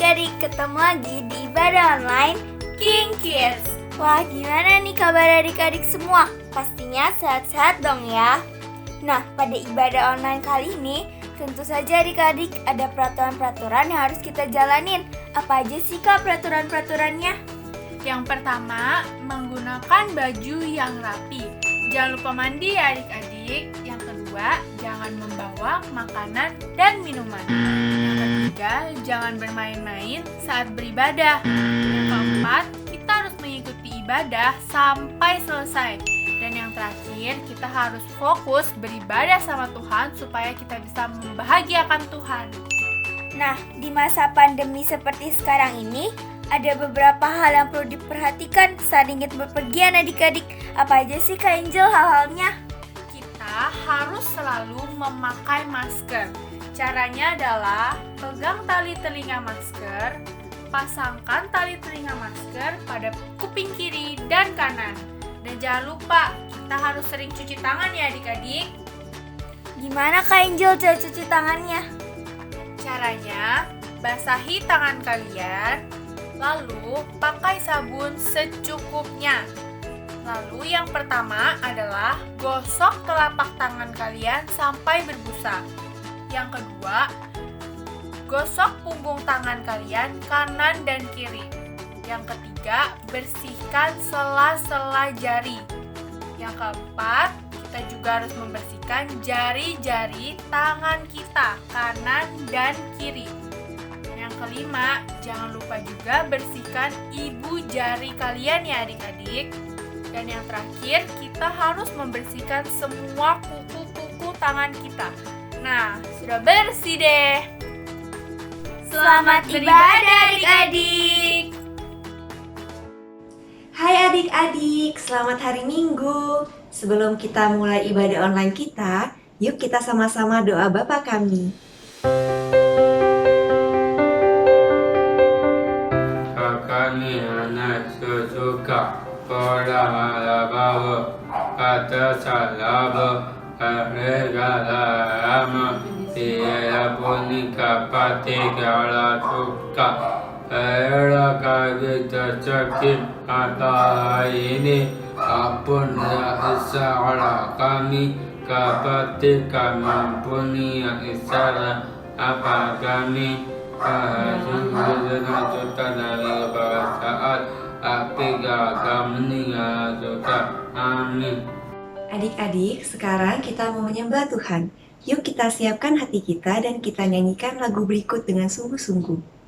adik-adik, ketemu lagi di ibadah online King Kids. Wah, gimana nih kabar adik-adik semua? Pastinya sehat-sehat dong ya. Nah, pada ibadah online kali ini, tentu saja adik-adik ada peraturan-peraturan yang harus kita jalanin. Apa aja sih Kak peraturan-peraturannya? Yang pertama, menggunakan baju yang rapi. Jangan lupa mandi ya adik-adik. Yang kedua, jangan membawa makanan dan minuman. Yang ketiga, jangan bermain-main saat beribadah. Yang keempat, kita harus mengikuti ibadah sampai selesai. Dan yang terakhir, kita harus fokus beribadah sama Tuhan supaya kita bisa membahagiakan Tuhan. Nah, di masa pandemi seperti sekarang ini, ada beberapa hal yang perlu diperhatikan saat ingin berpergian adik-adik. Apa aja sih Kak Angel hal-halnya? Kita harus selalu memakai masker. Caranya adalah pegang tali telinga masker, pasangkan tali telinga masker pada kuping kiri dan kanan. Dan jangan lupa, kita harus sering cuci tangan ya adik-adik. Gimana Kak Angel cara cuci tangannya? Caranya, basahi tangan kalian, lalu pakai sabun secukupnya. Lalu yang pertama adalah gosok telapak tangan kalian sampai berbusa. Yang kedua, gosok punggung tangan kalian kanan dan kiri. Yang ketiga, bersihkan sela-sela jari. Yang keempat, kita juga harus membersihkan jari-jari tangan kita kanan dan kiri. Yang kelima, jangan lupa juga bersihkan ibu jari kalian ya adik-adik. Dan yang terakhir, kita harus membersihkan semua kuku-kuku tangan kita. Nah, sudah bersih deh. Selamat beribadah adik-adik. Hai adik-adik, selamat hari Minggu. Sebelum kita mulai ibadah online kita, yuk kita sama-sama doa Bapa kami. Kami anak suka pola bawa kata salah regala tiada punika pati gala suka era kita sakit kata ini apun isara kami kapati kami ampuni isara apa kami sungguh juta dari saat api kami juga amin. Adik-adik, sekarang kita mau menyembah Tuhan. Yuk kita siapkan hati kita dan kita nyanyikan lagu berikut dengan sungguh-sungguh.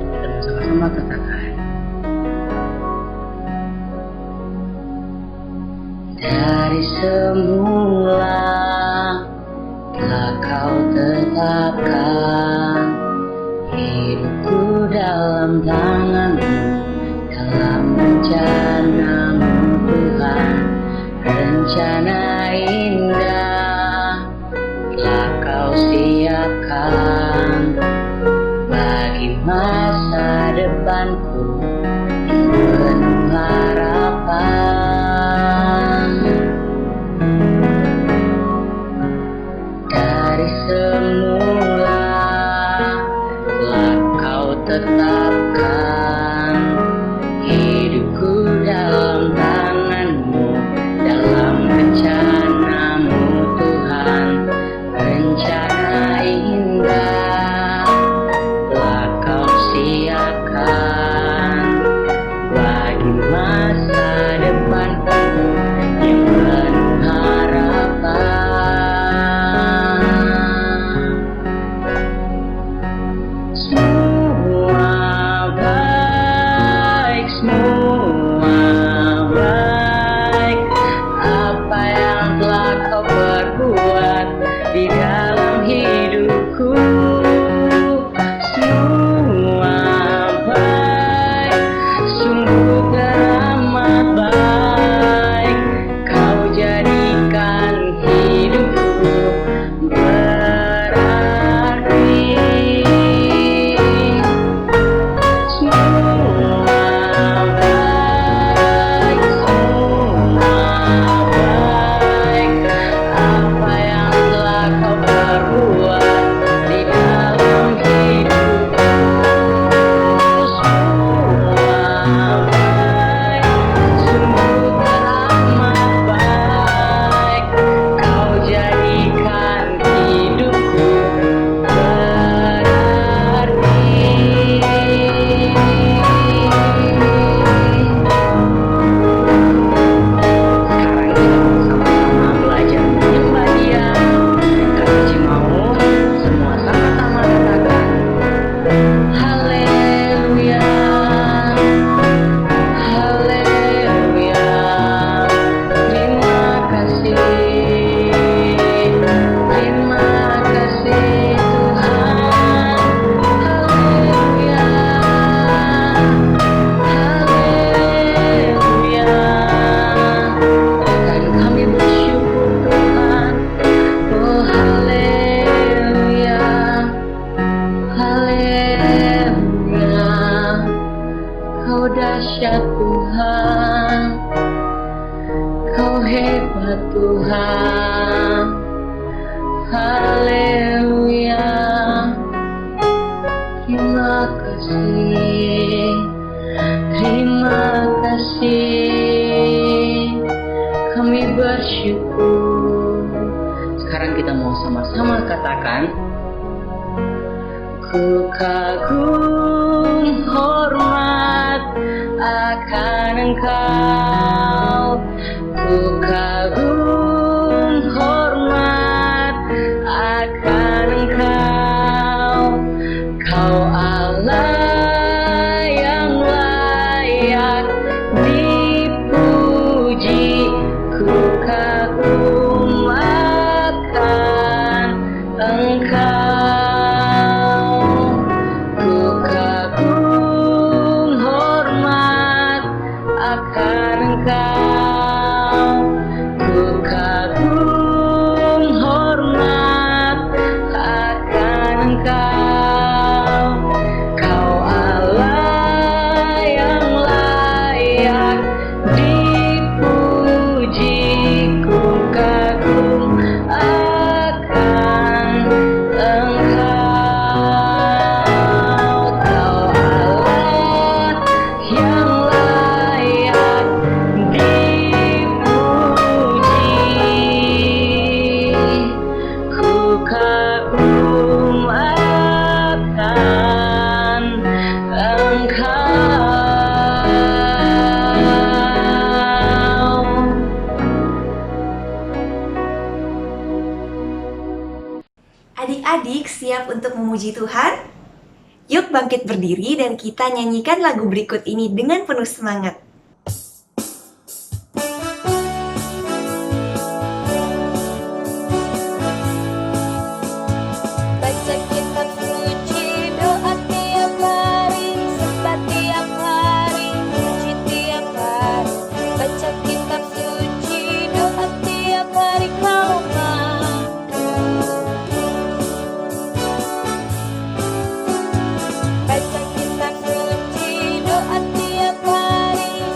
Kita sama-sama katakan. Dari semula telah kau tetapkan hidupku dalam tanganmu, dalam rencanamu Tuhan. Rencana indah telah kau siapkan bagi masa depanku yang penuh harapan. Dari semula telah kau tetapkan hidupku dalam tanganmu, dalam rencanamu Tuhan. Rencana indah telah kau siapkan bagi masa depanku yang penuh harapan. Semua dahsyat Tuhan, Kau hebat Tuhan. Haleluya. Terima kasih, terima kasih, kami bersyukur. Sekarang kita mau sama-sama katakan, ku kagum hormat akan Engkau, ku kagum hormat akan Engkau. Kau Allah yang layak dipuji, ku kagum akan Engkau, ku kagum hormat akan Engkau, ku kagum hormat akan Engkau. Kau Allah yang layak dipuji, ku kagum akan Engkau. Kau Allah yang layak dipuji, ku kagum akan Engkau. Adik-adik siap untuk memuji Tuhan? Yuk bangkit berdiri dan kita nyanyikan lagu berikut ini dengan penuh semangat. Baca kitab suci, doa tiap hari, sembah tiap hari, puji tiap hari. Baca kitab suci, doa tiap hari kalau mampu. Baca kitab suci, doa tiap hari,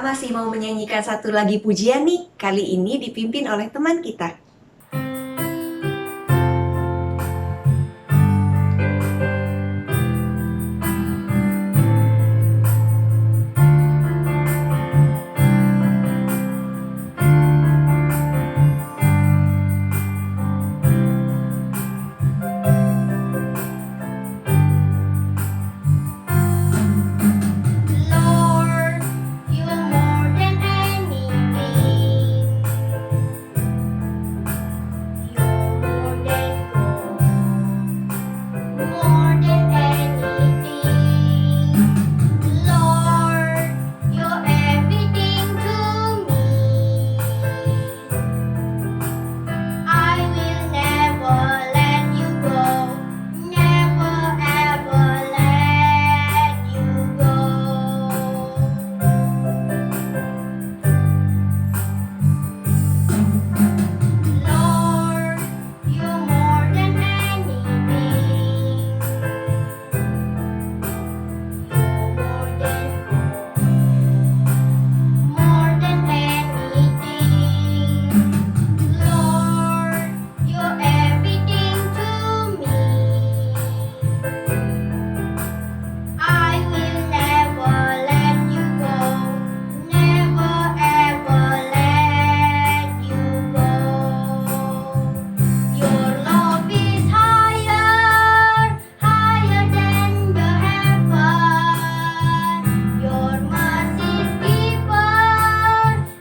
masih mau menyanyikan satu lagi pujian nih. Kali ini dipimpin oleh teman kita. Lord, you are more than anything. You're more than gold, more than anything. Lord, you're everything to me. I will never let you go, never ever let you go. Lord, you're more than anything. You're more than gold, more than anything. Lord, you're everything to me. I will never let you go, never ever let you go. Your love is higher, higher than the heaven. Your mercy is deeper,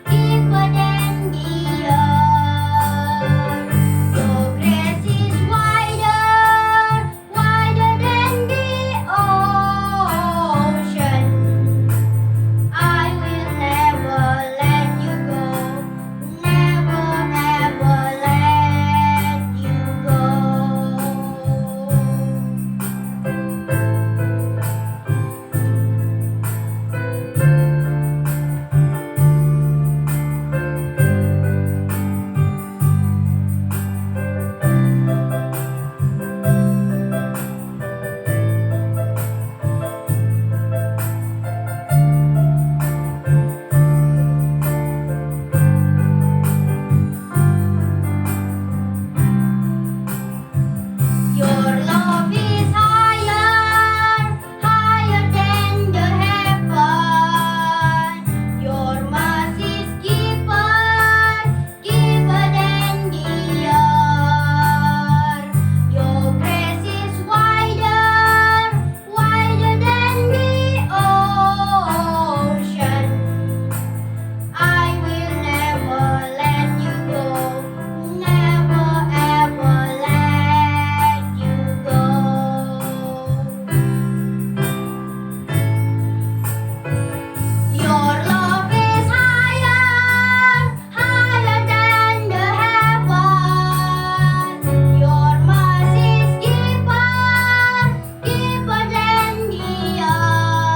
deeper than the earth. Your grace is wider, wider than the ocean. I will never let you go, never ever let you go. Your love is higher, higher than the heaven. Your mercy is deeper, deeper than the earth. Your grace is wider, wider than the ocean. I will never let you go, never ever let you go. Your love is higher, higher than the heaven. Your mercy is deeper, deeper than the earth.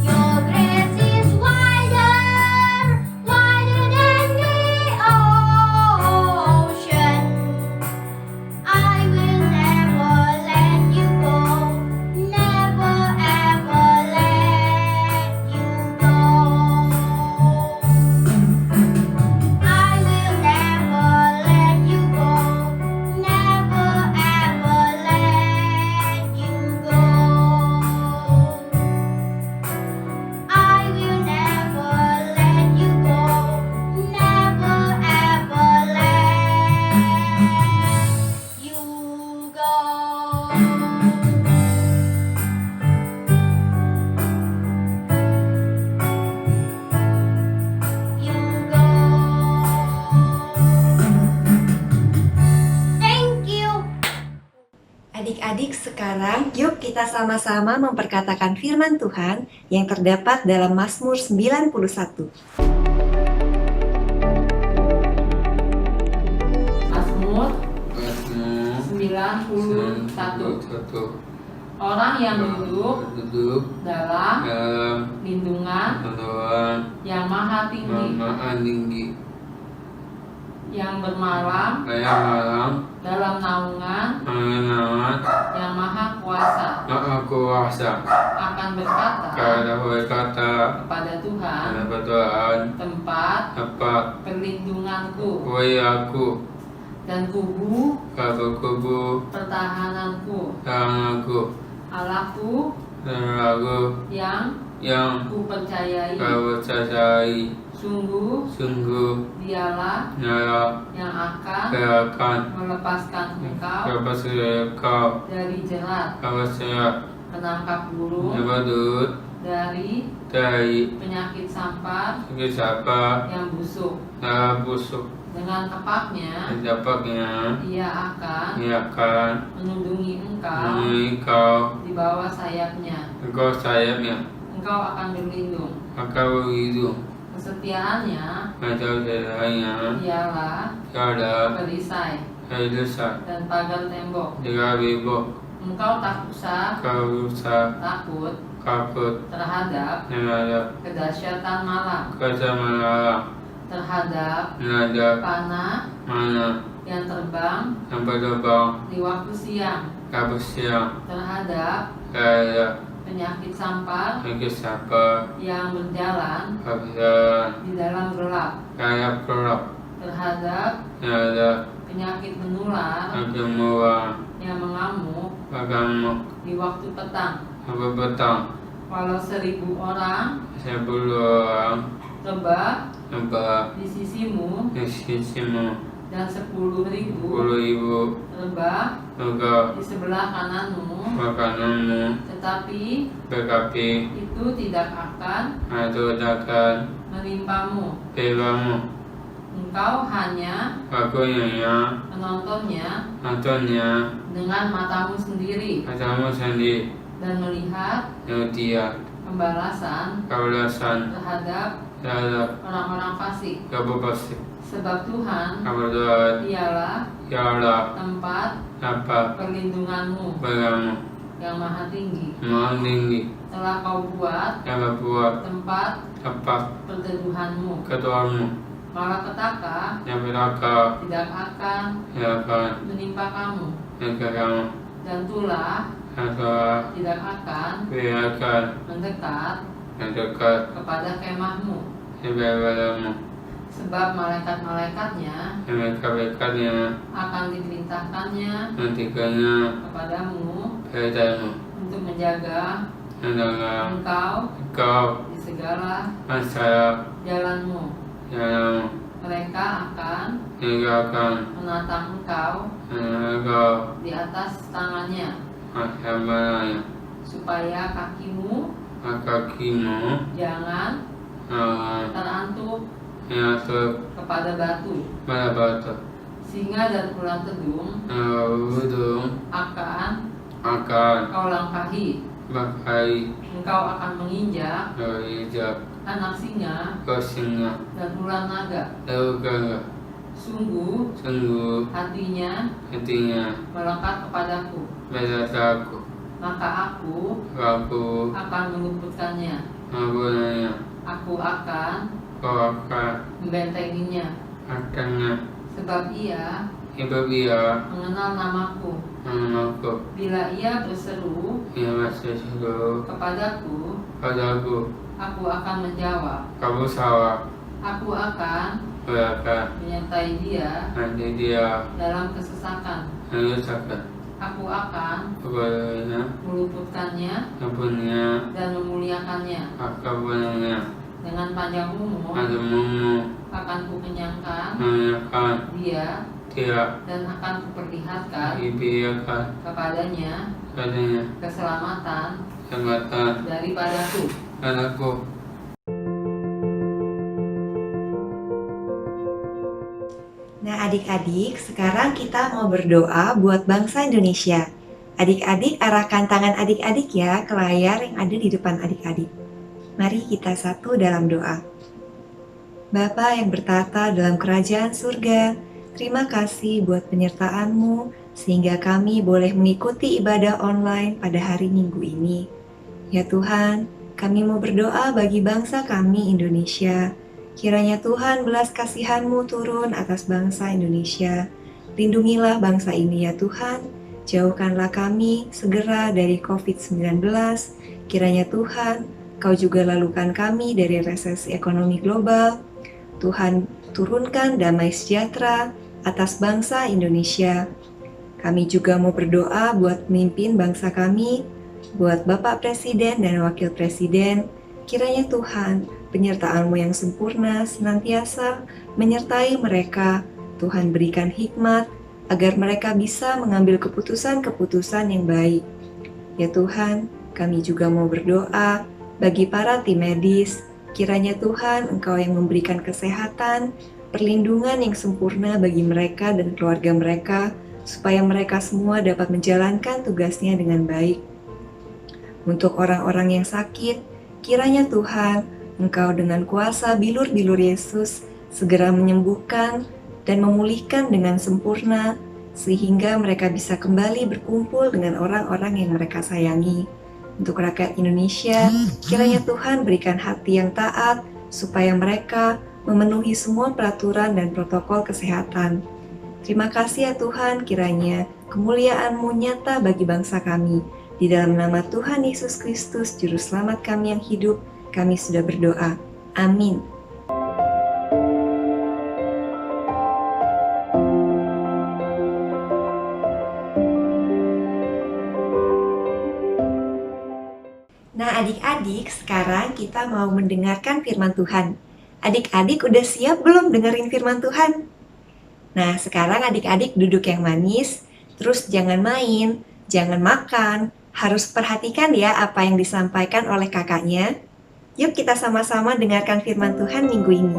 Your grace is wider, wider than the ocean. I will never let you go, never ever let you go. I will never let you go, never ever let you go. I will never let you go, never ever let you go. You go. Thank you. Adik-adik, sekarang yuk kita sama-sama memperkatakan firman Tuhan yang terdapat dalam Mazmur 91. Mazmur Mazmur 91. Orang yang duduk dalam lindungan yang maha tinggi, tinggi, yang bermalam Layang malam dalam naungan mengenal yang maha kuasa Maha Kuasa akan berkata Karena berkata kepada Tuhan, kepada Tuhan tempat apa perlindunganku kue aku dan kubu kubu pertahananku, yang aku Allahku lagu yang yang ku percayai. kau percayai Sungguh sungguh dialah nyala yang akan akan melepaskan engkau lepas kau dari jerat kau siap penangkap burung, nyebadut dari dari penyakit sampar siapa yang busuk. busuk Dengan tepaknya dapatnya ia akan ia akan melindungi engkau menemui kau di bawah sayapnya. engkau sayapnya Engkau akan berlindung. maka begitu Kesetiaannya macam seadanya ialah tiada perisai dosa dan pagar tembok. jika bebok Engkau tak usah kau usah takut takut terhadap terhadap kedahsyatan malam, malam terhadap terhadap panah mana yang terbang yang berterbang di waktu siang, kabut siang terhadap terhadap penyakit sampar bagi siapa yang berjalan kebesaran di dalam gelap, terhadap gelap terhadap terhadap penyakit menular semua yang mengamuk agama di waktu petang. apa petang Walau 1000 orang sebelum rebah apa di sisimu sisimu dan 10.000 10.000 rebah juga di sebelah kananmu, makananmu tetapi tetapi itu tidak akan itu akan menimpamu. bebamu Engkau hanya aku nyanyi menontonnya nontonnya dengan matamu sendiri matamu sendiri dan melihat dia pembalasan Kebalasan terhadap terhadap orang-orang fasik. kebablasan Sebab Tuhan kebetulan ialah ialah tempat apa perlindunganmu bagamu yang maha tinggi. maha tinggi Telah kau buat yang membuat tempat tempat perteduhanmu. ketuamu Malapetaka yang beraka tidak akan yang akan menimpa kamu, kamu dan tulah yang telah tidak akan beriakan mendekat yang dekat kepada kemahmu. sebelum Sebab malaikat-malaikatnya yang mereka-merkanya akan diperintahkannya nantikannya kepadamu padamu untuk menjaga hendaklah engkau kau di segala masalah jalanmu. yang Mereka akan meninggalkan menatang engkau engkau di atas tangannya, masalahnya supaya kakimu kakimu jangan terantuk masuk kepada batu. pada batu Singa dan ular tedung ujung akan akan kau langkahi. pakai Engkau akan menginjak hijab anak singa kosingnya dan ular naga. juga Sungguh sungguh hatinya hatinya melekat kepadaku, bersataku maka aku aku akan meluputkannya. mempunyai Aku akan kau akan membentenginya, akannya sebab ia ibu dia mengenal namaku. menamaku Bila ia berseru yang masih seluruh kepadaku, padaku aku akan menjawab. kamu sawah Aku akan beraka menyertai dia nanti dia dalam kesesakan. menyusahkan Aku akan kepadanya meluputkannya mempunyai dan memuliakannya. akabannya Dengan panjang umur adamu akan kukenyangkan menanyakan dia dia dan akan kuperlihatkan dibiarkan kepadanya padanya keselamatan jabatan daripadaku. anakku. Nah adik-adik, sekarang kita mau berdoa buat bangsa Indonesia. Adik-adik arahkan tangan adik-adik ya ke layar yang ada di depan adik-adik. Mari kita satu dalam doa. Bapa yang bertata dalam kerajaan surga, terima kasih buat penyertaan-Mu sehingga kami boleh mengikuti ibadah online pada hari Minggu ini. Ya Tuhan, kami mau berdoa bagi bangsa kami Indonesia, Kiranya Tuhan belas kasihan-Mu turun atas bangsa Indonesia. Lindungilah bangsa ini ya Tuhan. Jauhkanlah kami segera dari COVID-19. Kiranya Tuhan, Kau juga lalukan kami dari resesi ekonomi global. Tuhan, turunkan damai sejahtera atas bangsa Indonesia. Kami juga mau berdoa buat pemimpin bangsa kami, buat Bapak Presiden dan Wakil Presiden. Kiranya Tuhan, penyertaan-Mu yang sempurna senantiasa menyertai mereka. Tuhan berikan hikmat agar mereka bisa mengambil keputusan-keputusan yang baik. Ya Tuhan, kami juga mau berdoa bagi para tim medis. Kiranya Tuhan, Engkau yang memberikan kesehatan, perlindungan yang sempurna bagi mereka dan keluarga mereka, supaya mereka semua dapat menjalankan tugasnya dengan baik. Untuk orang-orang yang sakit, kiranya Tuhan, Engkau dengan kuasa bilur-bilur Yesus segera menyembuhkan dan memulihkan dengan sempurna, sehingga mereka bisa kembali berkumpul dengan orang-orang yang mereka sayangi. Untuk rakyat Indonesia, kiranya Tuhan berikan hati yang taat, supaya mereka memenuhi semua peraturan dan protokol kesehatan. Terima kasih ya Tuhan, kiranya kemuliaan-Mu nyata bagi bangsa kami. Di dalam nama Tuhan Yesus Kristus, Juru Selamat kami yang hidup, kami sudah berdoa. Amin. Nah adik-adik, sekarang kita mau mendengarkan firman Tuhan. Adik-adik udah siap belum dengerin firman Tuhan? Nah sekarang adik-adik duduk yang manis, terus jangan main, jangan makan, harus perhatikan ya apa yang disampaikan oleh kakaknya. Yuk kita sama-sama dengarkan firman Tuhan minggu ini.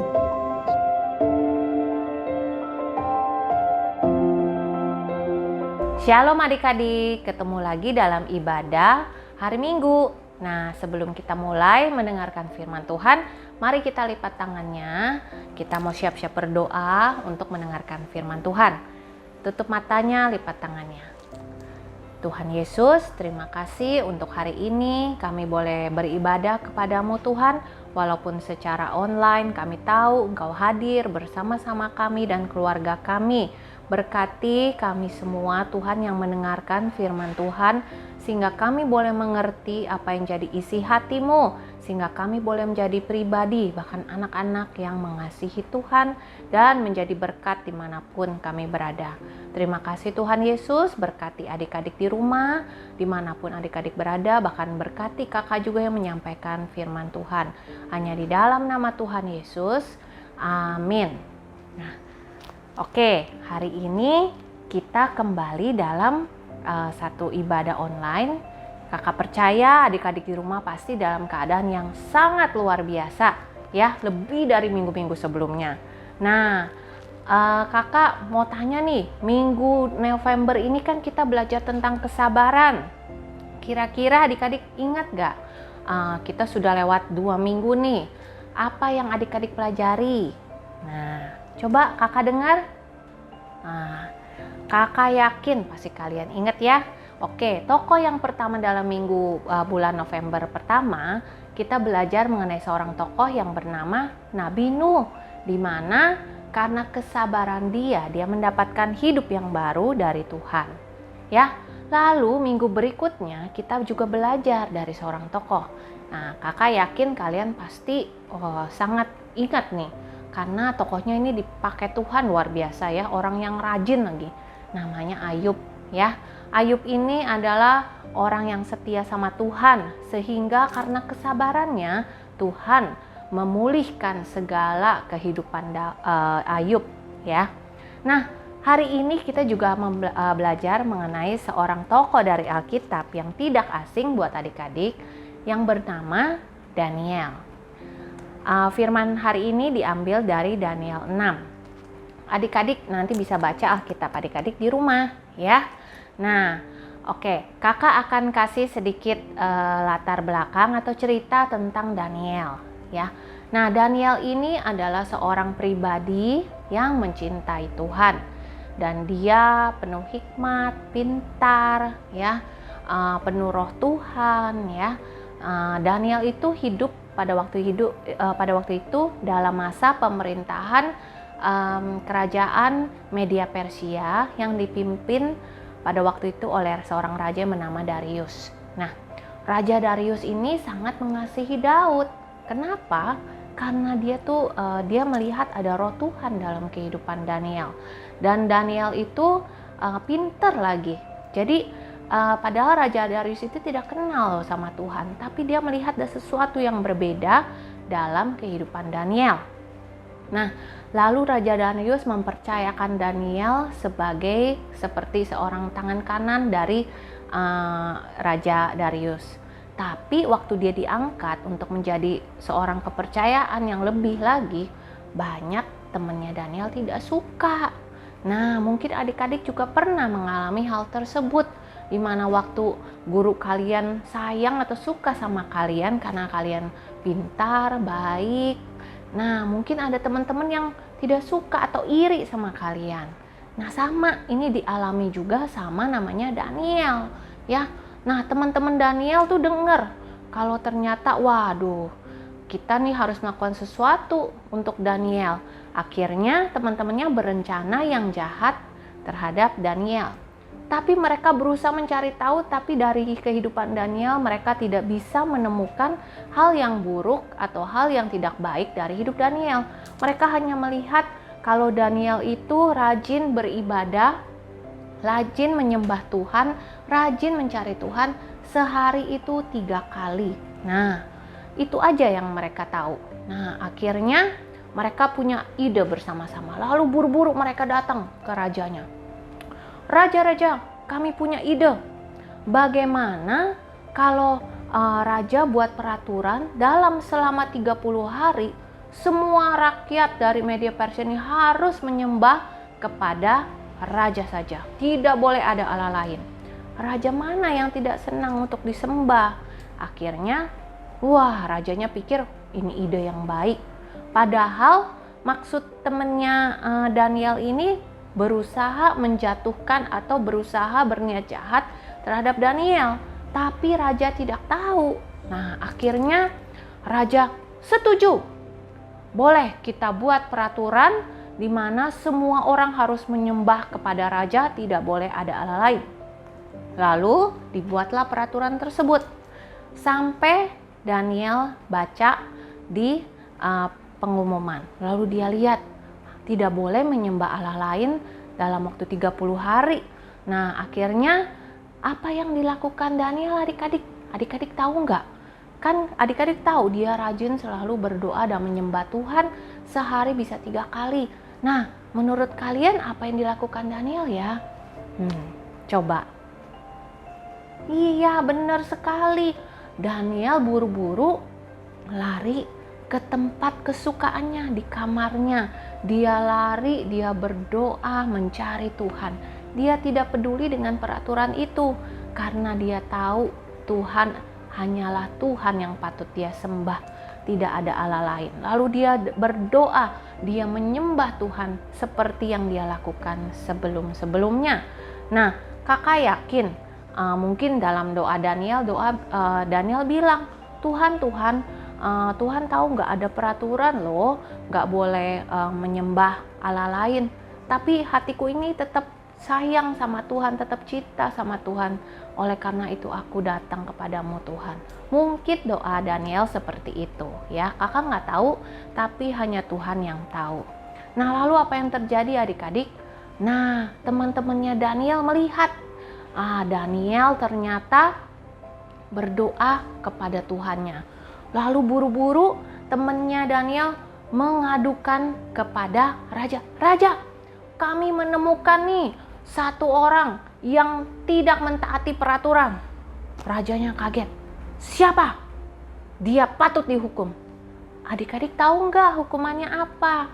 Shalom adik-adik, ketemu lagi dalam ibadah hari Minggu. Nah, sebelum kita mulai mendengarkan firman Tuhan, mari kita lipat tangannya. Kita mau siap-siap berdoa untuk mendengarkan firman Tuhan. Tutup matanya, lipat tangannya. Tuhan Yesus, terima kasih untuk hari ini kami boleh beribadah kepadamu Tuhan. Walaupun secara online kami tahu Engkau hadir bersama-sama kami dan keluarga kami. Berkati kami semua Tuhan yang mendengarkan firman Tuhan, sehingga kami boleh mengerti apa yang jadi isi hati-Mu, sehingga kami boleh menjadi pribadi, bahkan anak-anak yang mengasihi Tuhan dan menjadi berkat dimanapun kami berada. Terima kasih Tuhan Yesus, berkati adik-adik di rumah, dimanapun adik-adik berada, bahkan berkati kakak juga yang menyampaikan firman Tuhan. Hanya di dalam nama Tuhan Yesus, amin. Nah, oke, hari ini kita kembali dalam satu ibadah online. Kakak percaya adik-adik di rumah pasti dalam keadaan yang sangat luar biasa ya, lebih dari minggu-minggu sebelumnya. Nah, kakak mau tanya nih, minggu November ini kan kita belajar tentang kesabaran. Kira-kira adik-adik ingat gak? Kita sudah lewat 2 minggu nih. Apa yang adik-adik pelajari? Nah, coba kakak dengar. Nah, kakak yakin pasti kalian ingat ya. Oke, tokoh yang pertama dalam minggu bulan November pertama, kita belajar mengenai seorang tokoh yang bernama Nabi Nuh, di mana karena kesabaran dia mendapatkan hidup yang baru dari Tuhan. Ya, lalu minggu berikutnya kita juga belajar dari seorang tokoh. Nah, kakak yakin kalian pasti sangat ingat nih, karena tokohnya ini dipakai Tuhan luar biasa ya, orang yang rajin lagi. Namanya Ayub ya. Ayub ini adalah orang yang setia sama Tuhan, sehingga karena kesabarannya Tuhan memulihkan segala kehidupan Ayub ya. Nah, hari ini kita juga belajar mengenai seorang tokoh dari Alkitab yang tidak asing buat adik-adik, yang bernama Daniel. Firman hari ini diambil dari Daniel 6. Adik-adik nanti bisa baca Alkitab adik-adik di rumah ya. Nah, oke, kakak akan kasih sedikit latar belakang atau cerita tentang Daniel ya. Nah, Daniel ini adalah seorang pribadi yang mencintai Tuhan, dan dia penuh hikmat, pintar ya, penuh roh Tuhan ya. Daniel itu hidup pada waktu itu dalam masa pemerintahan kerajaan Media Persia yang dipimpin pada waktu itu oleh seorang raja yang bernama Darius. Nah, Raja Darius ini sangat mengasihi Daud. Kenapa? Karena dia melihat ada roh Tuhan dalam kehidupan Daniel. Dan Daniel itu pinter lagi. Jadi padahal Raja Darius itu tidak kenal sama Tuhan, tapi dia melihat ada sesuatu yang berbeda dalam kehidupan Daniel. Nah, lalu Raja Darius mempercayakan Daniel seperti seorang tangan kanan dari Raja Darius. Tapi waktu dia diangkat untuk menjadi seorang kepercayaan yang lebih lagi, banyak temannya Daniel tidak suka. Nah, mungkin adik-adik juga pernah mengalami hal tersebut, di mana waktu guru kalian sayang atau suka sama kalian karena kalian pintar, baik. Nah, mungkin ada teman-teman yang tidak suka atau iri sama kalian. Nah, sama ini dialami juga sama namanya Daniel, ya. Nah, teman-teman Daniel tuh dengar kalau ternyata waduh, kita nih harus melakukan sesuatu untuk Daniel. Akhirnya teman-temannya berencana yang jahat terhadap Daniel. Tapi mereka berusaha mencari tahu, tapi dari kehidupan Daniel mereka tidak bisa menemukan hal yang buruk atau hal yang tidak baik dari hidup Daniel. Mereka hanya melihat kalau Daniel itu rajin beribadah, rajin menyembah Tuhan, rajin mencari Tuhan, sehari itu 3 kali. Nah, itu aja yang mereka tahu. Nah, akhirnya mereka punya ide bersama-sama. Lalu buru-buru mereka datang ke rajanya. Raja, kami punya ide. Bagaimana kalau raja buat peraturan selama 30 hari semua rakyat dari Media Persia ini harus menyembah kepada raja saja. Tidak boleh ada Allah lain. Raja mana yang tidak senang untuk disembah? Akhirnya, rajanya pikir ini ide yang baik. Padahal maksud temannya Daniel ini berusaha menjatuhkan atau berusaha berniat jahat terhadap Daniel. Tapi raja tidak tahu. Nah, akhirnya raja setuju. Boleh kita buat peraturan di mana semua orang harus menyembah kepada raja, tidak boleh ada Allah lain. Lalu dibuatlah peraturan tersebut. Sampai Daniel baca di pengumuman. Lalu dia lihat tidak boleh menyembah Allah lain dalam waktu 30 hari. Nah, akhirnya apa yang dilakukan Daniel adik-adik? Adik-adik tahu nggak? Kan adik-adik tahu dia rajin selalu berdoa dan menyembah Tuhan sehari bisa 3 kali. Nah, menurut kalian apa yang dilakukan Daniel ya? Coba. Iya, benar sekali. Daniel buru-buru lari ke tempat kesukaannya di kamarnya. Dia lari, dia berdoa mencari Tuhan. Dia tidak peduli dengan peraturan itu karena dia tahu Tuhan hanyalah Tuhan yang patut dia sembah, tidak ada Allah lain. Lalu dia berdoa, dia menyembah Tuhan seperti yang dia lakukan sebelum-sebelumnya. Nah, kakak yakin mungkin dalam doa Daniel bilang, Tuhan tahu nggak ada peraturan loh, nggak boleh menyembah Allah lain. Tapi hatiku ini tetap sayang sama Tuhan, tetap cinta sama Tuhan. Oleh karena itu aku datang kepadamu Tuhan. Mungkin doa Daniel seperti itu ya. Kakak nggak tahu, tapi hanya Tuhan yang tahu. Nah, lalu apa yang terjadi adik-adik? Nah, teman-temannya Daniel melihat Daniel ternyata berdoa kepada Tuhannya. Lalu buru-buru temannya Daniel mengadukan kepada raja. Raja, kami menemukan nih satu orang yang tidak mentaati peraturan. Rajanya kaget. Siapa? Dia patut dihukum. Adik-adik tahu nggak hukumannya apa?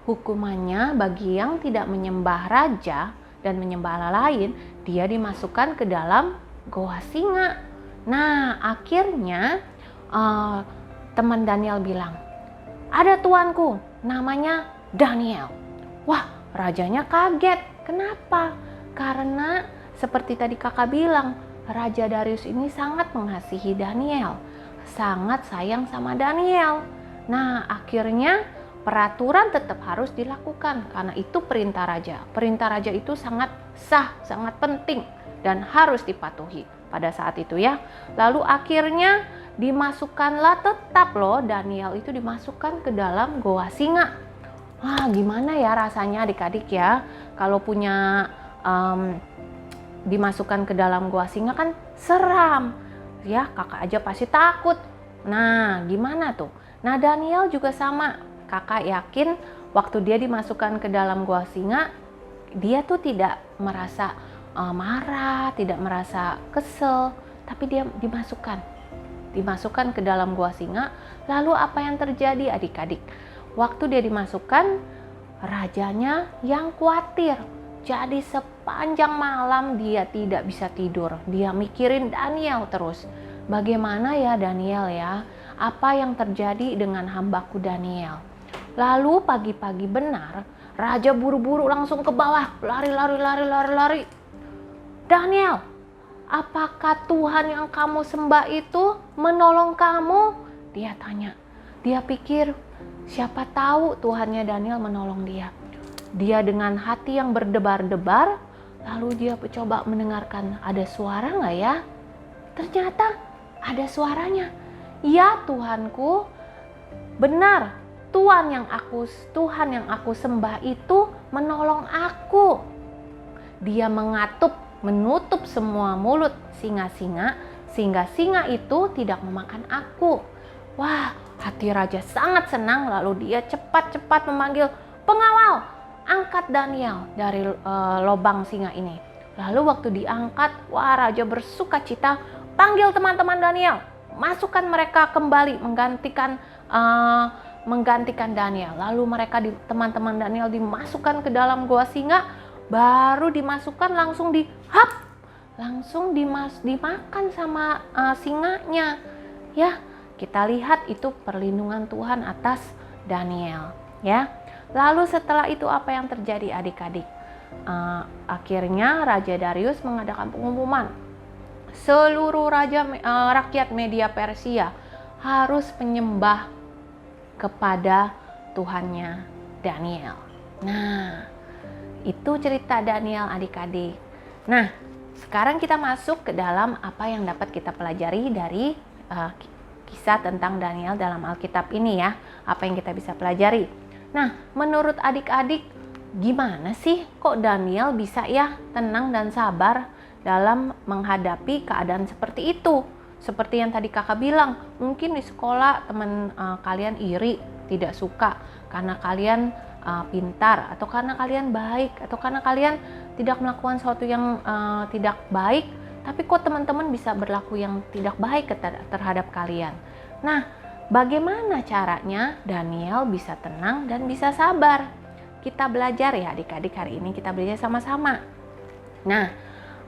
Hukumannya bagi yang tidak menyembah raja dan menyembah Allah lain, dia dimasukkan ke dalam goa singa. Nah, akhirnya teman Daniel bilang, ada tuanku namanya Daniel. Wah, rajanya kaget. Kenapa? Karena seperti tadi kakak bilang, Raja Darius ini sangat mengasihi Daniel, sangat sayang sama Daniel. Nah, akhirnya peraturan tetap harus dilakukan karena itu perintah raja. Perintah raja itu sangat sah, sangat penting dan harus dipatuhi pada saat itu ya. Lalu akhirnya dimasukkanlah tetap loh Daniel itu dimasukkan ke dalam goa singa. Wah, gimana ya rasanya adik-adik ya kalau punya dimasukkan ke dalam goa singa kan seram ya, kakak aja pasti takut. Nah, gimana tuh? Nah, Daniel juga sama. Kakak yakin waktu dia dimasukkan ke dalam goa singa, dia tuh tidak merasa marah, tidak merasa kesel, tapi dia dimasukkan ke dalam goa singa. Lalu apa yang terjadi adik-adik? Waktu dia dimasukkan, rajanya yang khawatir. Jadi sepanjang malam dia tidak bisa tidur. Dia mikirin Daniel terus. Bagaimana ya Daniel ya? Apa yang terjadi dengan hambaku Daniel? Lalu pagi-pagi benar, raja buru-buru langsung ke bawah. Lari. Daniel, apakah Tuhan yang kamu sembah itu menolong kamu? Dia tanya. Dia pikir siapa tahu Tuhannya Daniel menolong dia. Dia dengan hati yang berdebar-debar, lalu dia coba mendengarkan ada suara nggak ya? Ternyata ada suaranya. Ya Tuhanku, benar Tuhan yang aku sembah itu menolong aku. Dia menutup semua mulut singa-singa sehingga singa itu tidak memakan aku. Wah, hati raja sangat senang, lalu dia cepat-cepat memanggil pengawal, angkat Daniel dari lubang singa ini. Lalu waktu diangkat, wah raja bersuka cita, panggil teman-teman Daniel, masukkan mereka kembali menggantikan Daniel. Lalu mereka teman-teman Daniel dimasukkan ke dalam goa singa, baru dimasukkan langsung dimakan sama singanya. Ya, kita lihat itu perlindungan Tuhan atas Daniel. Ya, lalu setelah itu apa yang terjadi adik-adik? Akhirnya Raja Darius mengadakan pengumuman. Seluruh rakyat Media Persia harus menyembah kepada Tuhannya Daniel. Nah, itu cerita Daniel adik-adik. Nah, sekarang kita masuk ke dalam apa yang dapat kita pelajari dari kisah tentang Daniel dalam Alkitab ini ya. Apa yang kita bisa pelajari. Nah, menurut adik-adik gimana sih kok Daniel bisa ya tenang dan sabar dalam menghadapi keadaan seperti itu? Seperti yang tadi kakak bilang, mungkin di sekolah teman kalian iri, tidak suka karena kalian pintar, atau karena kalian baik, atau karena kalian tidak melakukan sesuatu yang tidak baik, tapi kok teman-teman bisa berlaku yang tidak baik terhadap kalian. Nah, bagaimana caranya Daniel bisa tenang dan bisa sabar? Kita belajar ya adik-adik, hari ini kita belajar sama-sama. Nah,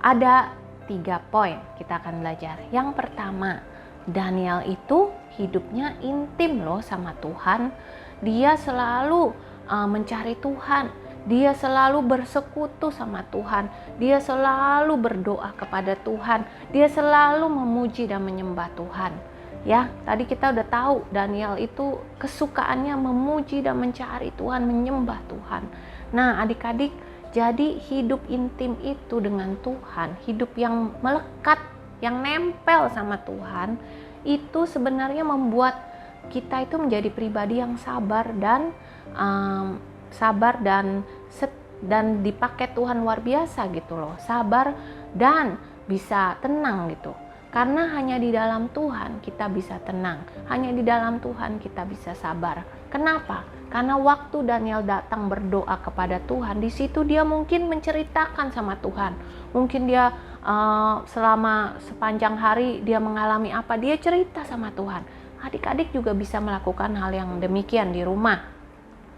ada 3 poin kita akan belajar. Yang pertama, Daniel itu hidupnya intim loh sama Tuhan. Dia selalu mencari Tuhan. Dia selalu bersekutu sama Tuhan. Dia selalu berdoa kepada Tuhan. Dia selalu memuji dan menyembah Tuhan. Ya, tadi kita udah tahu Daniel itu kesukaannya memuji dan mencari Tuhan, menyembah Tuhan. Nah, adik-adik, jadi hidup intim itu dengan Tuhan, hidup yang melekat, yang nempel sama Tuhan, itu sebenarnya membuat kita itu menjadi pribadi yang sabar dan dipakai Tuhan luar biasa gitu loh. Sabar dan bisa tenang gitu. Karena hanya di dalam Tuhan kita bisa tenang, hanya di dalam Tuhan kita bisa sabar. Kenapa? Karena waktu Daniel datang berdoa kepada Tuhan, di situ dia mungkin menceritakan sama Tuhan. Mungkin dia selama sepanjang hari dia mengalami apa, dia cerita sama Tuhan. Adik-adik juga bisa melakukan hal yang demikian di rumah.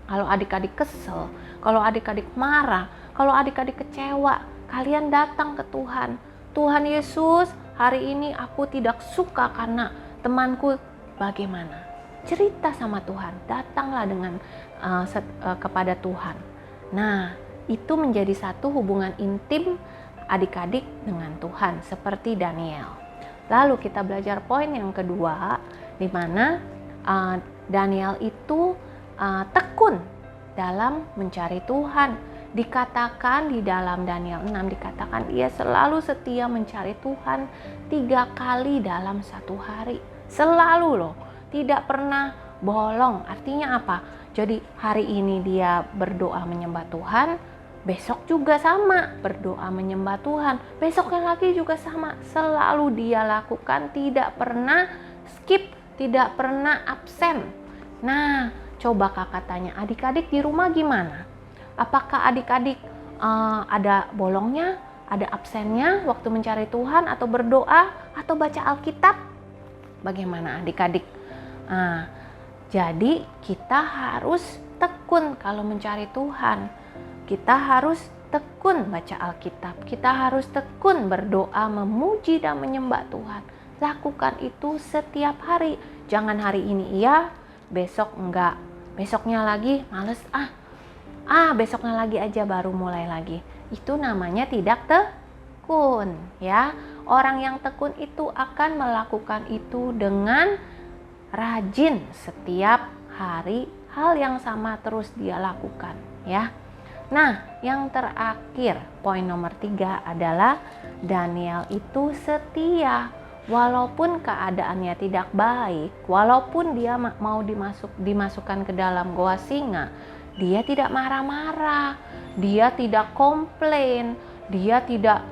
Kalau adik-adik kesel, kalau adik-adik marah, kalau adik-adik kecewa, kalian datang ke Tuhan. Tuhan Yesus, hari ini aku tidak suka karena temanku bagaimana. Cerita sama Tuhan, datanglah dengan kepada Tuhan. Nah, itu menjadi satu hubungan intim adik-adik dengan Tuhan seperti Daniel. Lalu kita belajar poin yang kedua, di mana Daniel itu tekun dalam mencari Tuhan. Dikatakan di dalam Daniel 6, dikatakan dia selalu setia mencari Tuhan 3 kali dalam 1 hari. Selalu loh, tidak pernah bolong. Artinya apa? Jadi hari ini dia berdoa menyembah Tuhan, besok juga sama berdoa menyembah Tuhan, besoknya lagi juga sama. Selalu dia lakukan, tidak pernah skip, tidak pernah absen. Nah, coba kakak tanya, adik-adik di rumah gimana? Apakah adik-adik ada bolongnya, ada absennya waktu mencari Tuhan atau berdoa atau baca Alkitab? Bagaimana adik-adik? Jadi kita harus tekun kalau mencari Tuhan. Kita harus tekun baca Alkitab. Kita harus tekun berdoa, memuji dan menyembah Tuhan. Lakukan itu setiap hari. Jangan hari ini iya, besok enggak. Besoknya lagi males, besoknya lagi aja baru mulai lagi. Itu namanya tidak tekun, ya. Orang yang tekun itu akan melakukan itu dengan rajin setiap hari, hal yang sama terus dia lakukan, ya. Nah, yang terakhir, poin nomor 3 adalah Daniel itu setia. Walaupun keadaannya tidak baik, walaupun dia mau dimasukkan ke dalam goa singa, dia tidak marah-marah, dia tidak komplain, dia tidak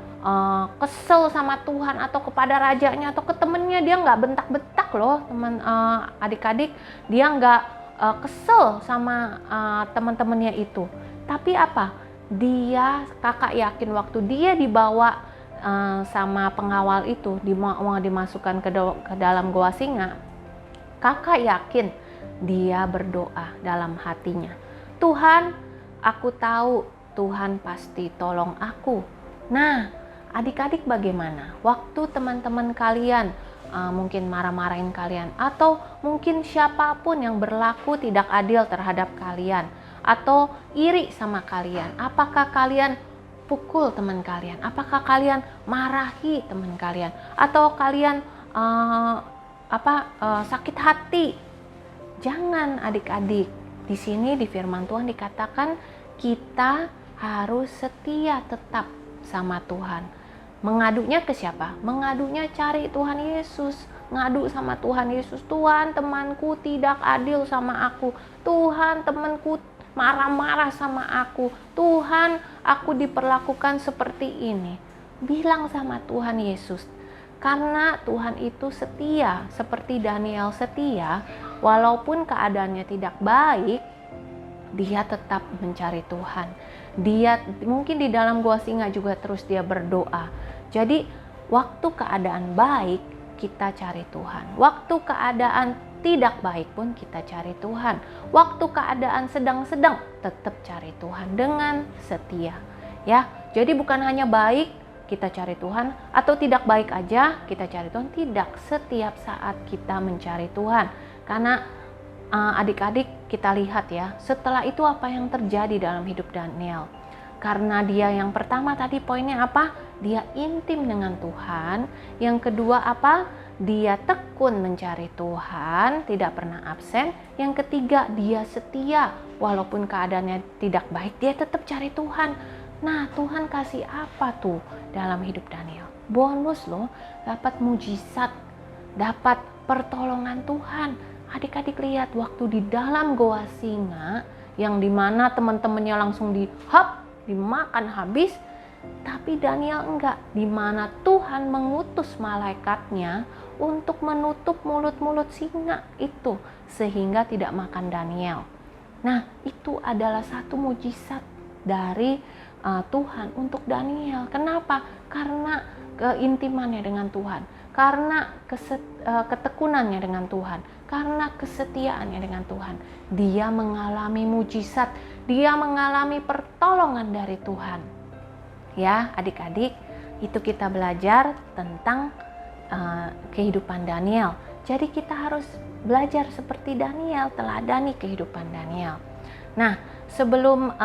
kesel sama Tuhan atau kepada rajanya atau ke temennya. Dia nggak bentak-bentak loh adik-adik, dia nggak kesel sama teman-temannya itu. Tapi apa? Kakak yakin waktu dia dibawa sama pengawal itu, mau dimasukkan ke dalam goa singa, kakak yakin dia berdoa dalam hatinya, Tuhan, aku tahu Tuhan pasti tolong aku. Nah, adik-adik bagaimana? Waktu teman-teman kalian mungkin marah-marahin kalian, atau mungkin siapapun yang berlaku tidak adil terhadap kalian, atau iri sama kalian, apakah kalian pukul teman kalian? Apakah kalian marahi teman kalian? Atau kalian sakit hati? Jangan adik-adik. Di sini di firman Tuhan dikatakan kita harus setia tetap sama Tuhan. Mengadunya ke siapa? Mengadunya cari Tuhan Yesus. Ngadu sama Tuhan Yesus. Tuhan, temanku tidak adil sama aku. Tuhan, temanku marah-marah sama aku. Tuhan, aku diperlakukan seperti ini. Bilang sama Tuhan Yesus. Karena Tuhan itu setia, seperti Daniel setia, walaupun keadaannya tidak baik, dia tetap mencari Tuhan. Dia mungkin di dalam goa singa juga terus dia berdoa. Jadi waktu keadaan baik kita cari Tuhan. Waktu keadaan tidak baik pun kita cari Tuhan. Waktu keadaan sedang-sedang tetap cari Tuhan dengan setia. Ya, jadi bukan hanya baik kita cari Tuhan, atau tidak baik aja kita cari Tuhan. Tidak, setiap saat kita mencari Tuhan. Karena adik-adik kita lihat ya, setelah itu apa yang terjadi dalam hidup Daniel. Karena dia yang pertama tadi poinnya apa? Dia intim dengan Tuhan. Yang kedua apa? Dia tekun mencari Tuhan, tidak pernah absen. Yang ketiga, dia setia. Walaupun keadaannya tidak baik, dia tetap cari Tuhan. Nah, Tuhan kasih apa tuh dalam hidup Daniel? Bonus loh, dapat mujizat, dapat pertolongan Tuhan. Adik-adik lihat waktu di dalam goa singa, yang dimana teman-temannya langsung dimakan habis, tapi Daniel enggak, dimana Tuhan mengutus malaikatnya untuk menutup mulut-mulut singa itu, sehingga tidak makan Daniel. Nah, itu adalah satu mujizat dari Tuhan untuk Daniel. Kenapa? Karena keintimannya dengan Tuhan, karena ketekunannya dengan Tuhan, karena kesetiaannya dengan Tuhan. Dia mengalami mujizat, dia mengalami pertolongan dari Tuhan. Ya, adik-adik, itu kita belajar tentang kehidupan Daniel. Jadi kita harus belajar seperti Daniel, teladani kehidupan Daniel. Nah, sebelum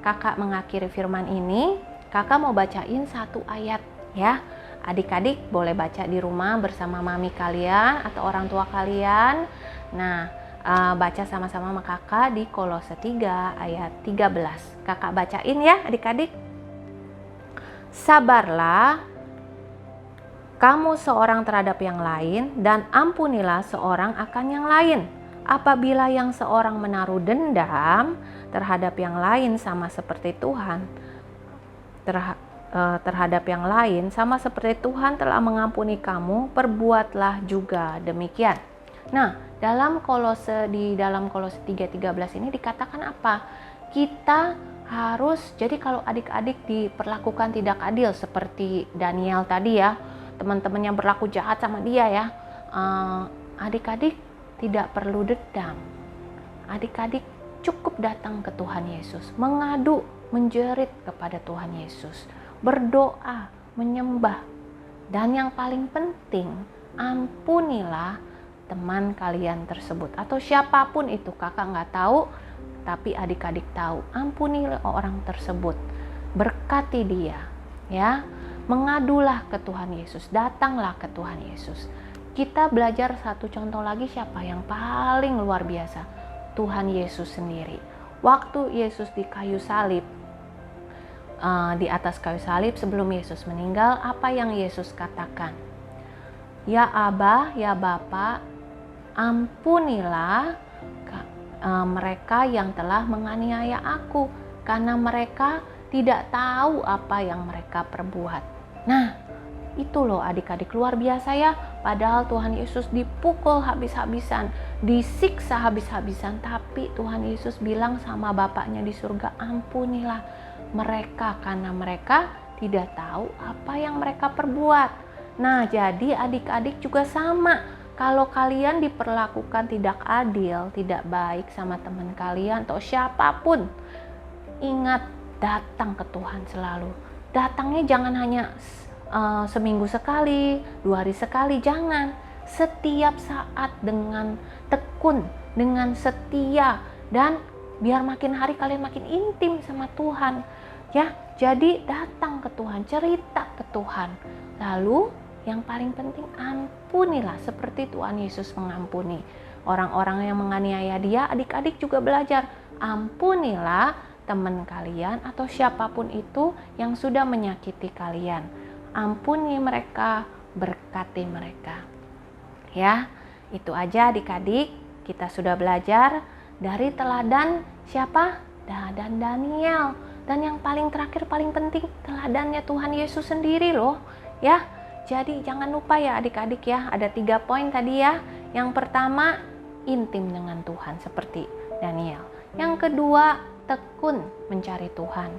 kakak mengakhiri firman ini, kakak mau bacain satu ayat ya. adik-adik boleh baca di rumah bersama mami kalian atau orang tua kalian. Nah, baca sama-sama sama kakak di Kolose 3 ayat 13. Kakak bacain ya adik-adik. Sabarlah kamu seorang terhadap yang lain dan ampunilah seorang akan yang lain. Apabila yang seorang menaruh dendam terhadap yang lain sama seperti Tuhan terhadap yang lain sama seperti Tuhan telah mengampuni kamu, perbuatlah juga demikian. Nah, di dalam Kolose 3:13 ini dikatakan apa? Kita harus, jadi kalau adik-adik diperlakukan tidak adil seperti Daniel tadi ya, teman-teman yang berlaku jahat sama dia ya, adik-adik tidak perlu dendam. Adik-adik cukup datang ke Tuhan Yesus, mengadu, menjerit kepada Tuhan Yesus, berdoa, menyembah, dan yang paling penting, ampunilah teman kalian tersebut atau siapapun itu. Kakak nggak tahu, tapi adik-adik tahu. Ampunilah orang tersebut, berkati dia, ya. Mengadulah ke Tuhan Yesus, datanglah ke Tuhan Yesus. Kita belajar satu contoh lagi, siapa yang paling luar biasa? Tuhan Yesus sendiri. Waktu Yesus di kayu salib, di atas kayu salib sebelum Yesus meninggal, apa yang Yesus katakan? Ya Aba, ya Bapa, ampunilah mereka yang telah menganiaya aku, karena mereka tidak tahu apa yang mereka perbuat. Nah, itu loh adik-adik, luar biasa ya. Padahal Tuhan Yesus dipukul habis-habisan, disiksa habis-habisan, tapi Tuhan Yesus bilang sama Bapaknya di surga, ampunilah mereka karena mereka tidak tahu apa yang mereka perbuat. Nah, jadi adik-adik juga sama. Kalau kalian diperlakukan tidak adil, tidak baik sama teman kalian atau siapapun, ingat, datang ke Tuhan selalu. Datangnya jangan hanya seminggu sekali, 2 hari sekali, jangan. Setiap saat dengan tekun, dengan setia, dan biar makin hari kalian makin intim sama Tuhan. Ya, jadi datang ke Tuhan, cerita ke Tuhan. Lalu yang paling penting, ampunilah seperti Tuhan Yesus mengampuni orang-orang yang menganiaya dia. Adik-adik juga belajar, ampunilah teman kalian atau siapapun itu yang sudah menyakiti kalian. Ampuni mereka, berkati mereka. Ya, itu aja adik-adik. Kita sudah belajar dari teladan siapa? Teladan Daniel. Dan yang paling terakhir, paling penting, teladannya Tuhan Yesus sendiri loh. Ya, jadi jangan lupa ya adik-adik ya, ada 3 poin tadi ya. Yang pertama, intim dengan Tuhan seperti Daniel. Yang kedua, tekun mencari Tuhan,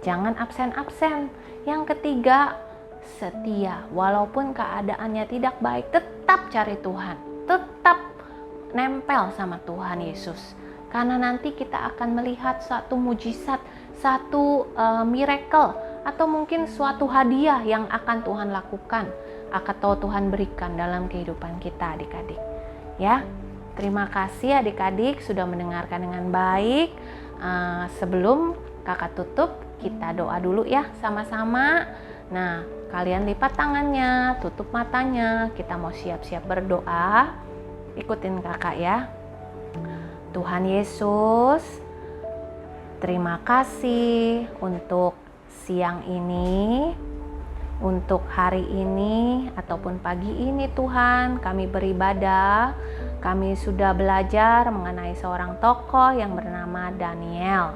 jangan absen-absen. Yang ketiga, setia, walaupun keadaannya tidak baik, tetap cari Tuhan, tetap nempel sama Tuhan Yesus, karena nanti kita akan melihat satu mujizat, satu miracle, atau mungkin suatu hadiah yang akan Tuhan lakukan, atau Tuhan berikan dalam kehidupan kita adik-adik. Ya, terima kasih adik-adik sudah mendengarkan dengan baik. Sebelum kakak tutup, kita doa dulu ya sama-sama. Nah, kalian lipat tangannya, tutup matanya, kita mau siap-siap berdoa. Ikutin kakak ya. Tuhan Yesus, terima kasih untuk siang ini, untuk hari ini ataupun pagi ini Tuhan, kami beribadah. Kami sudah belajar mengenai seorang tokoh yang bernama Daniel.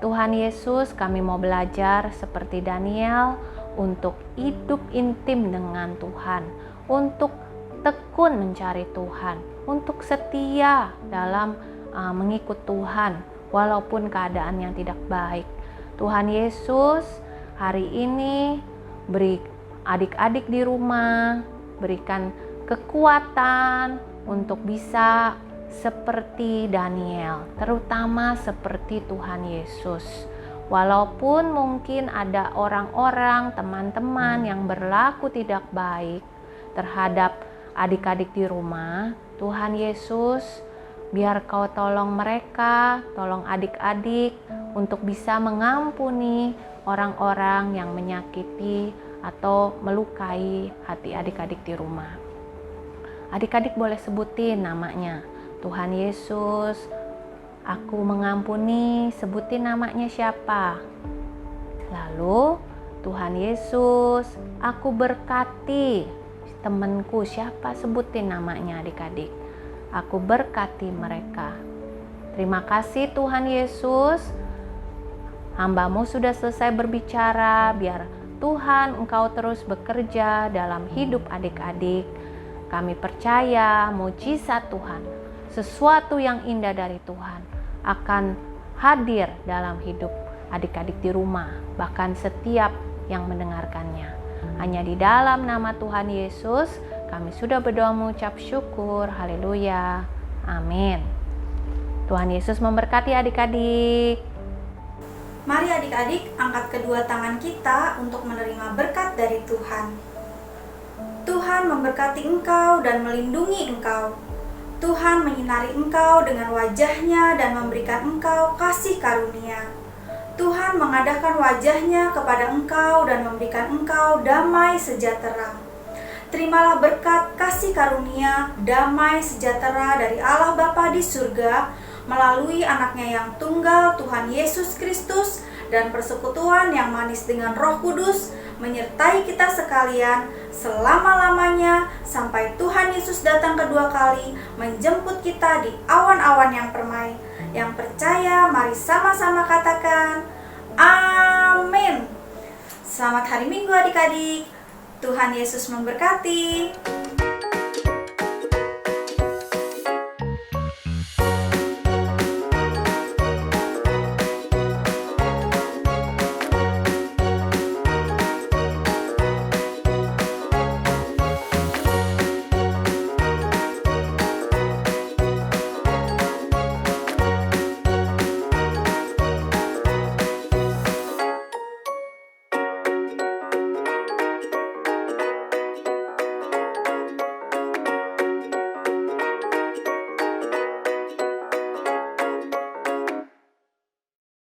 Tuhan Yesus, kami mau belajar seperti Daniel untuk hidup intim dengan Tuhan, untuk tekun mencari Tuhan, untuk setia dalam mengikut Tuhan walaupun keadaan yang tidak baik. Tuhan Yesus, hari ini beri adik-adik di rumah, berikan kekuatan untuk bisa seperti Daniel, terutama seperti Tuhan Yesus. Walaupun mungkin ada orang-orang, teman-teman yang berlaku tidak baik terhadap adik-adik di rumah, Tuhan Yesus, biar Kau tolong mereka, tolong adik-adik untuk bisa mengampuni orang-orang yang menyakiti atau melukai hati adik-adik di rumah. Adik-adik boleh sebutin namanya. Tuhan Yesus, aku mengampuni, sebutin namanya siapa. Lalu, Tuhan Yesus, aku berkati temanku, siapa, sebutin namanya adik-adik. Aku berkati mereka. Terima kasih Tuhan Yesus, hamba-Mu sudah selesai berbicara, biar Tuhan Engkau terus bekerja dalam hidup adik-adik. Kami percaya mujizat Tuhan, sesuatu yang indah dari Tuhan akan hadir dalam hidup adik-adik di rumah, bahkan setiap yang mendengarkannya. Hanya di dalam nama Tuhan Yesus kami sudah berdoa mengucap syukur. Haleluya. Amin. Tuhan Yesus memberkati adik-adik. Mari adik-adik angkat kedua tangan kita untuk menerima berkat dari Tuhan. Tuhan memberkati engkau dan melindungi engkau. Tuhan menyinari engkau dengan wajah-Nya dan memberikan engkau kasih karunia. Tuhan mengadahkan wajah-Nya kepada engkau dan memberikan engkau damai sejahtera. Terimalah berkat kasih karunia, damai sejahtera dari Allah Bapa di surga melalui anaknya yang tunggal Tuhan Yesus Kristus, dan persekutuan yang manis dengan Roh Kudus menyertai kita sekalian selama-lamanya sampai Tuhan Yesus datang kedua kali menjemput kita di awan-awan yang permai. Yang percaya, mari sama-sama katakan amin. Selamat hari Minggu adik-adik. Tuhan Yesus memberkati.